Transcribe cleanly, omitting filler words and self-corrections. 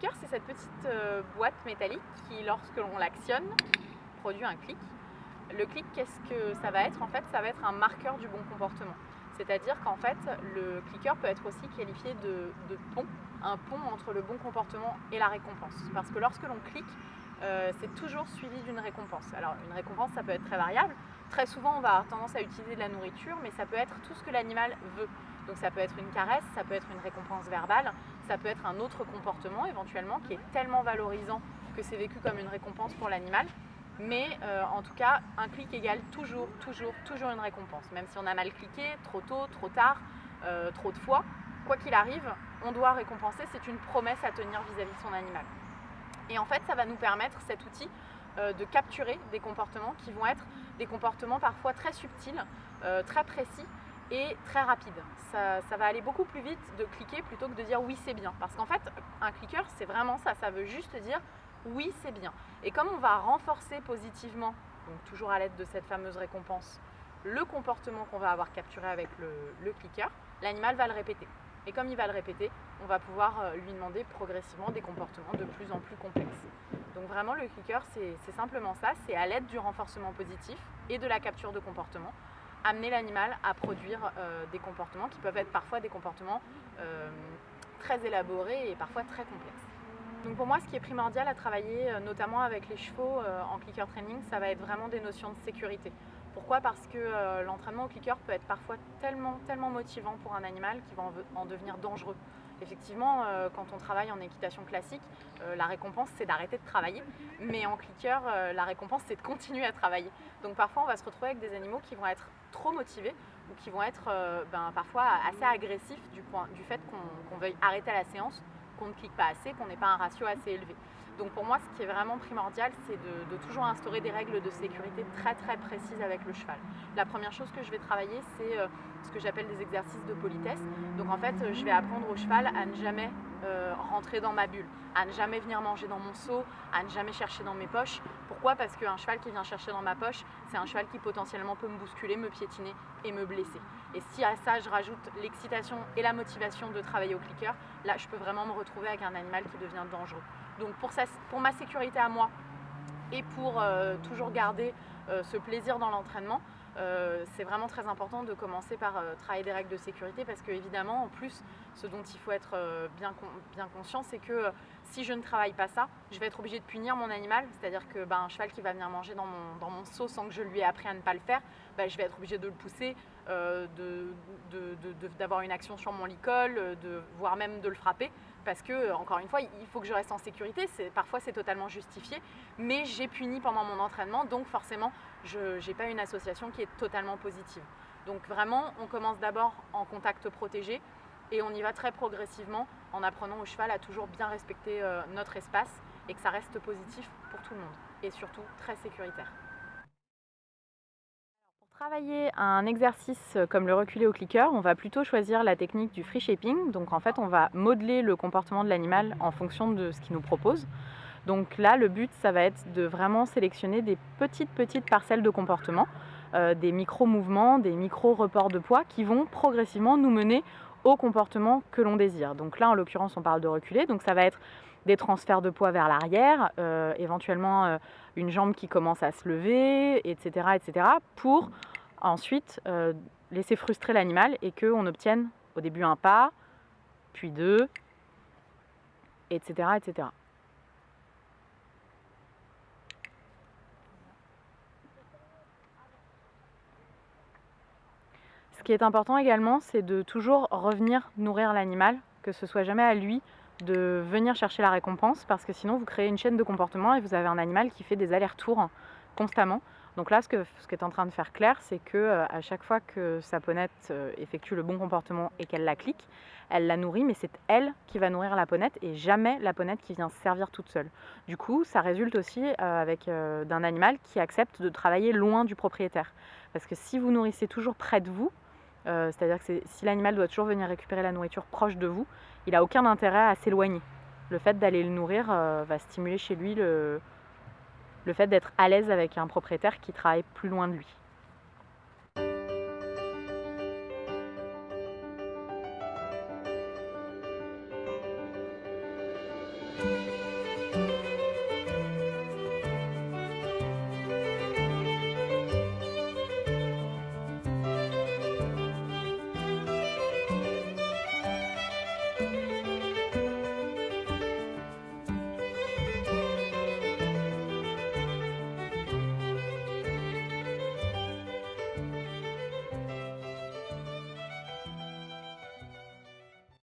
clicker, c'est cette petite boîte métallique qui, lorsque l'on l'actionne, produit un clic. Le clic, qu'est-ce que ça va être? En fait, ça va être un marqueur du bon comportement. C'est-à-dire qu'en fait, le clicker peut être aussi qualifié de pont, un pont entre le bon comportement et la récompense. Parce que lorsque l'on clique, c'est toujours suivi d'une récompense. Alors une récompense, ça peut être très variable. Très souvent, on va avoir tendance à utiliser de la nourriture, mais ça peut être tout ce que l'animal veut. Donc ça peut être une caresse, ça peut être une récompense verbale, ça peut être un autre comportement éventuellement qui est tellement valorisant que c'est vécu comme une récompense pour l'animal. Mais en tout cas, un clic égale toujours une récompense. Même si on a mal cliqué, trop tôt, trop tard, trop de fois, quoi qu'il arrive, on doit récompenser. C'est une promesse à tenir vis-à-vis de son animal. Et en fait, ça va nous permettre, cet outil, de capturer des comportements qui vont être des comportements parfois très subtils, très précis et très rapides. Ça va aller beaucoup plus vite de cliquer plutôt que de dire oui c'est bien. Parce qu'en fait, un clicker, c'est vraiment ça. Ça veut juste dire oui c'est bien. Et comme on va renforcer positivement, donc toujours à l'aide de cette fameuse récompense, le comportement qu'on va avoir capturé avec le clicker, l'animal va le répéter. Et comme il va le répéter, on va pouvoir lui demander progressivement des comportements de plus en plus complexes. Donc vraiment le clicker, c'est simplement ça, c'est à l'aide du renforcement positif et de la capture de comportement, amener l'animal à produire des comportements qui peuvent être parfois des comportements très élaborés et parfois très complexes. Donc pour moi, ce qui est primordial à travailler, notamment avec les chevaux en clicker training, ça va être vraiment des notions de sécurité. Pourquoi? Parce que l'entraînement au clicker peut être parfois tellement motivant pour un animal qu'il va en devenir dangereux. Effectivement, quand on travaille en équitation classique, la récompense c'est d'arrêter de travailler, mais en clicker, la récompense c'est de continuer à travailler. Donc parfois on va se retrouver avec des animaux qui vont être trop motivés ou qui vont être parfois assez agressifs du fait qu'on veuille arrêter la séance, qu'on ne clique pas assez, qu'on n'ait pas un ratio assez élevé. Donc pour moi, ce qui est vraiment primordial, c'est de toujours instaurer des règles de sécurité très précises avec le cheval. La première chose que je vais travailler, c'est ce que j'appelle des exercices de politesse. Donc en fait, je vais apprendre au cheval à ne jamais rentrer dans ma bulle, à ne jamais venir manger dans mon seau, à ne jamais chercher dans mes poches. Pourquoi? Parce qu'un cheval qui vient chercher dans ma poche, c'est un cheval qui potentiellement peut me bousculer, me piétiner et me blesser. Et si à ça, je rajoute l'excitation et la motivation de travailler au clicker, là, je peux vraiment me retrouver avec un animal qui devient dangereux. Donc pour ma sécurité à moi et pour toujours garder ce plaisir dans l'entraînement, c'est vraiment très important de commencer par travailler des règles de sécurité parce que évidemment, en plus, ce dont il faut être bien conscient, c'est que si je ne travaille pas ça, je vais être obligée de punir mon animal, c'est-à-dire que un cheval qui va venir manger dans mon seau sans que je lui ai appris à ne pas le faire, je vais être obligée de le pousser, d'avoir une action sur mon licol, voire même de le frapper, parce que, encore une fois, il faut que je reste en sécurité, parfois c'est totalement justifié, mais j'ai puni pendant mon entraînement, donc forcément, je n'ai pas une association qui est totalement positive. Donc vraiment, on commence d'abord en contact protégé, et on y va très progressivement en apprenant au cheval à toujours bien respecter notre espace et que ça reste positif pour tout le monde et surtout très sécuritaire. Pour travailler un exercice comme le reculé au clicker, on va plutôt choisir la technique du free shaping. Donc en fait, on va modeler le comportement de l'animal en fonction de ce qu'il nous propose. Donc là, le but, ça va être de vraiment sélectionner des petites parcelles de comportement, des micro-mouvements, des micro-reports de poids qui vont progressivement nous mener au comportement que l'on désire. Donc là, en l'occurrence, on parle de reculer, donc ça va être des transferts de poids vers l'arrière, éventuellement une jambe qui commence à se lever, etc. pour ensuite laisser frustrer l'animal et qu'on obtienne au début un pas, puis deux, etc. Ce qui est important également, c'est de toujours revenir nourrir l'animal, que ce soit jamais à lui de venir chercher la récompense, parce que sinon vous créez une chaîne de comportement et vous avez un animal qui fait des allers-retours constamment. Donc là, ce qu'est en train de faire Claire, c'est que à chaque fois que sa ponette effectue le bon comportement et qu'elle la clique, elle la nourrit, mais c'est elle qui va nourrir la ponette et jamais la ponette qui vient se servir toute seule. Du coup, ça résulte aussi d'un animal qui accepte de travailler loin du propriétaire. Parce que si vous nourrissez toujours près de vous, c'est-à-dire que si l'animal doit toujours venir récupérer la nourriture proche de vous, il n'a aucun intérêt à s'éloigner. Le fait d'aller le nourrir va stimuler chez lui le fait d'être à l'aise avec un propriétaire qui travaille plus loin de lui.